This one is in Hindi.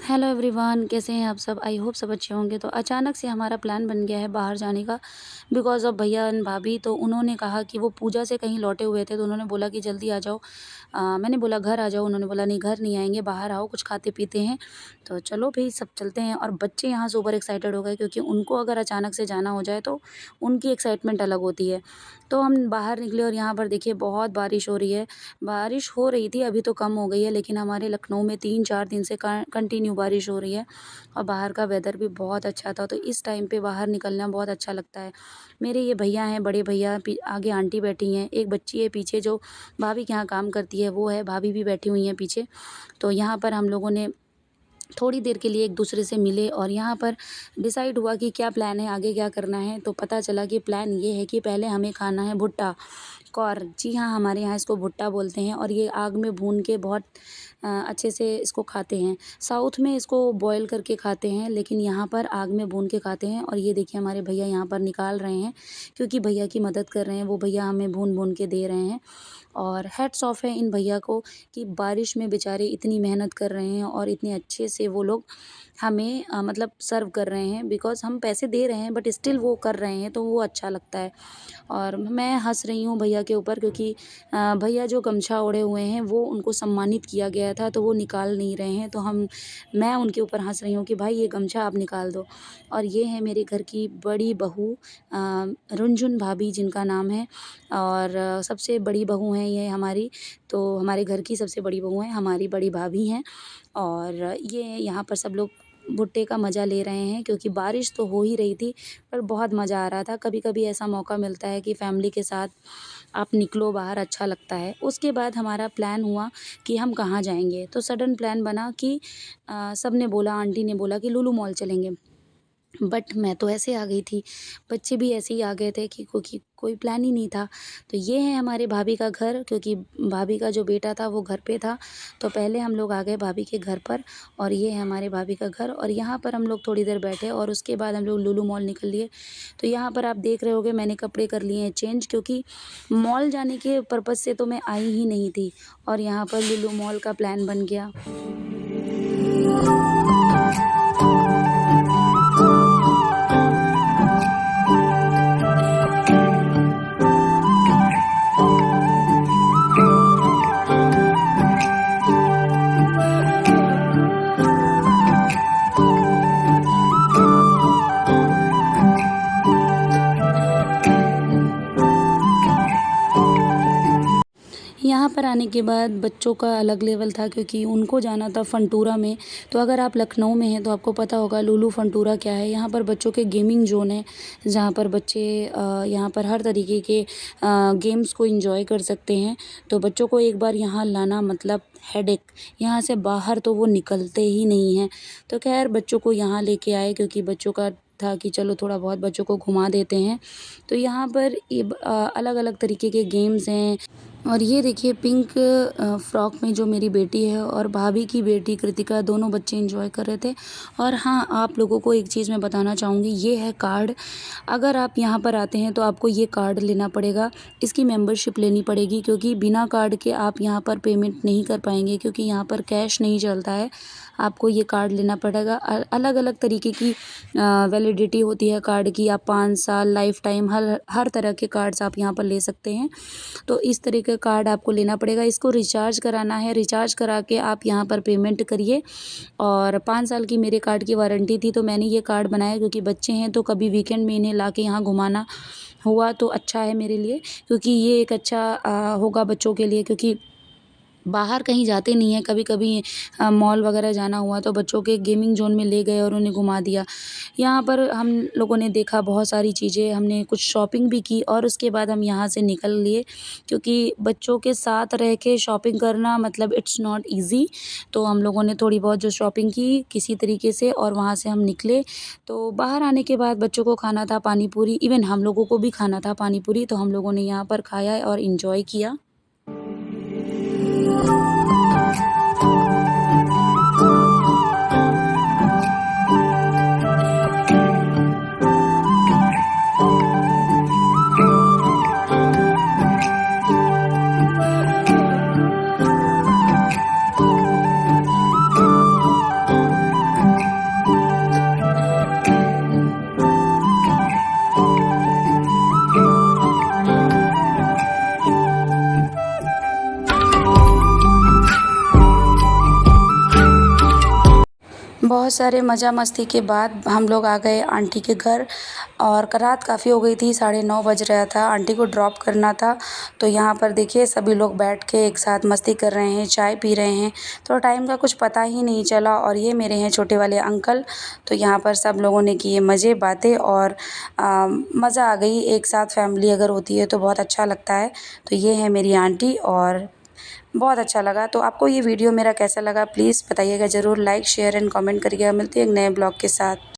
हेलो एवरीवन, कैसे हैं आप सब? आई होप सब अच्छे होंगे। तो अचानक से हमारा प्लान बन गया है बाहर जाने का बिकॉज़ ऑफ भैया एंड भाभी। तो उन्होंने कहा कि वो पूजा से कहीं लौटे हुए थे, तो उन्होंने बोला कि जल्दी आ जाओ। मैंने बोला घर आ जाओ, उन्होंने बोला नहीं घर नहीं आएँगे, बाहर आओ कुछ खाते-पीते हैं। तो चलो भई सब चलते हैं। और बच्चे यहाँ सुपर एक्साइटेड हो गए क्योंकि उनको अगर अचानक से जाना हो जाए तो उनकी एक्साइटमेंट अलग होती है। तो हम बाहर निकले और यहाँ पर देखिए बहुत बारिश हो रही है। बारिश हो रही थी, अभी तो कम हो गई है, लेकिन हमारे लखनऊ में 3-4 दिन से कंटिन्यू बारिश हो रही है और बाहर का वेदर भी बहुत अच्छा था। तो इस टाइम पे बाहर निकलना बहुत अच्छा लगता है। मेरे ये भैया हैं, बड़े भैया, आगे आंटी बैठी हैं, एक बच्ची है पीछे जो भाभी के यहाँ काम करती है वो है, भाभी भी बैठी हुई हैं पीछे। तो यहाँ पर हम लोगों ने थोड़ी देर के लिए एक दूसरे से मिले और यहाँ पर डिसाइड हुआ कि क्या प्लान है, आगे क्या करना है। तो पता चला कि प्लान ये है कि पहले हमें खाना है भुट्टा कौर। जी हाँ, हमारे यहाँ इसको भुट्टा बोलते हैं और ये आग में भून के बहुत अच्छे से इसको खाते हैं। साउथ में इसको बॉयल करके खाते हैं, लेकिन यहाँ पर आग में भून के खाते हैं। और ये देखिए हमारे भैया यहाँ पर निकाल रहे हैं क्योंकि भैया की मदद कर रहे हैं, वो भैया हमें भून-भून के दे रहे हैं। और हैट्स ऑफ है इन भैया को कि बारिश में बेचारे इतनी मेहनत कर रहे हैं और इतने अच्छे से वो लोग हमें मतलब सर्व कर रहे हैं। बिकॉज़ हम पैसे दे रहे हैं बट स्टिल वो कर रहे हैं, तो वो अच्छा लगता है। और मैं हँस रही हूँ भैया के ऊपर क्योंकि भैया जो गमछा ओढ़े हुए हैं वो उनको सम्मानित किया गया था, तो वो निकाल नहीं रहे हैं। तो मैं उनके ऊपर हँस रही हूँ कि भाई ये गमछा आप निकाल दो। और ये है मेरे घर की बड़ी बहू रुनझुन भाभी जिनका नाम है। और सबसे बड़ी बहू हैं ये हमारी। तो हमारे घर की सबसे बड़ी बहू हैं, हमारी बड़ी भाभी हैं। और ये यहाँ पर सब लोग भुट्टे का मज़ा ले रहे हैं क्योंकि बारिश तो हो ही रही थी, पर बहुत मज़ा आ रहा था। कभी-कभी ऐसा मौका मिलता है कि फैमिली के साथ आप निकलो बाहर, अच्छा लगता है। उसके बाद हमारा प्लान हुआ कि हम कहाँ जाएँगे, तो सडन प्लान बना कि सबने बोला, आंटी ने बोला कि लुलु मॉल चलेंगे। बट मैं तो ऐसे आ गई थी, बच्चे भी ऐसे ही आ गए थे कि क्योंकि कोई प्लान ही नहीं था। तो ये है हमारे भाभी का घर क्योंकि भाभी का जो बेटा था वो घर पे था। तो पहले हम लोग आ गए भाभी के घर पर और ये है हमारे भाभी का घर। और यहाँ पर हम लोग थोड़ी देर बैठे और उसके बाद हम लोग लुलु मॉल निकल लिए। तो यहाँ पर आप देख रहे होंगे मैंने कपड़े कर लिए हैं चेंज क्योंकि मॉल जाने के पर्पज़ से तो मैं आई ही नहीं थी और यहाँ पर लुलु मॉल का प्लान बन गया। यहाँ पर आने के बाद बच्चों का अलग लेवल था क्योंकि उनको जाना था फंटूरा में। तो अगर आप लखनऊ में हैं तो आपको पता होगा लुलु फंटूरा क्या है। यहाँ पर बच्चों के गेमिंग ज़ोन है जहाँ पर बच्चे यहाँ पर हर तरीके के गेम्स को एंजॉय कर सकते हैं। तो बच्चों को एक बार यहाँ लाना मतलब हेडेक, यहाँ से बाहर तो वो निकलते ही नहीं हैं। तो खैर बच्चों को यहाँ लेके आए क्योंकि बच्चों का था कि चलो थोड़ा बहुत बच्चों को घुमा देते हैं। तो यहाँ पर अलग-अलग तरीके के गेम्स हैं। और ये देखिए पिंक फ्रॉक में जो मेरी बेटी है और भाभी की बेटी कृतिका, दोनों बच्चे एंजॉय कर रहे थे। और हाँ, आप लोगों को एक चीज़ मैं बताना चाहूँगी, ये है कार्ड। अगर आप यहाँ पर आते हैं तो आपको ये कार्ड लेना पड़ेगा, इसकी मेंबरशिप लेनी पड़ेगी क्योंकि बिना कार्ड के आप यहाँ पर पेमेंट नहीं कर पाएंगे क्योंकि यहाँ पर कैश नहीं चलता है। आपको ये कार्ड लेना पड़ेगा। अलग-अलग तरीके की वैलिडिटी होती है कार्ड की। आप 5 साल, लाइफ टाइम, हर तरह के कार्ड्स आप यहाँ पर ले सकते हैं। तो इस तरह का कार्ड आपको लेना पड़ेगा। इसको रिचार्ज कराना है, रिचार्ज करा के आप यहाँ पर पेमेंट करिए। और 5 साल की मेरे कार्ड की वारंटी थी तो मैंने ये कार्ड बनाया क्योंकि बच्चे हैं तो कभी वीकेंड में इन्हें ला के यहाँ घुमाना हुआ तो अच्छा है मेरे लिए क्योंकि ये एक अच्छा होगा बच्चों के लिए क्योंकि बाहर कहीं जाते नहीं हैं। कभी-कभी मॉल वगैरह जाना हुआ तो बच्चों के गेमिंग ज़ोन में ले गए और उन्हें घुमा दिया। यहाँ पर हम लोगों ने देखा बहुत सारी चीज़ें, हमने कुछ शॉपिंग भी की और उसके बाद हम यहाँ से निकल लिए क्योंकि बच्चों के साथ रह के शॉपिंग करना मतलब इट्स नॉट ईज़ी। तो हम लोगों ने थोड़ी बहुत जो शॉपिंग की किसी तरीके से और वहाँ से हम निकले। तो बाहर आने के बाद बच्चों को खाना था पानी पूरी, इवन हम लोगों को भी खाना था पानी पूरी, तो हम लोगों ने यहाँ पर खाया और एन्जॉय किया। बहुत सारे मज़ा मस्ती के बाद हम लोग आ गए आंटी के घर और रात काफ़ी हो गई थी, 9:30 बज रहा था। आंटी को ड्रॉप करना था। तो यहाँ पर देखिए सभी लोग बैठ के एक साथ मस्ती कर रहे हैं, चाय पी रहे हैं। तो टाइम का कुछ पता ही नहीं चला और ये मेरे हैं छोटे वाले अंकल। तो यहाँ पर सब लोगों ने किए मज़े बातें और मज़ा आ गई। एक साथ फैमिली अगर होती है तो बहुत अच्छा लगता है। तो ये है मेरी आंटी और बहुत अच्छा लगा। तो आपको ये वीडियो मेरा कैसा लगा प्लीज़ बताइएगा ज़रूर। लाइक शेयर एंड कमेंट करिएगा। मिलते हैं एक नए ब्लॉग के साथ।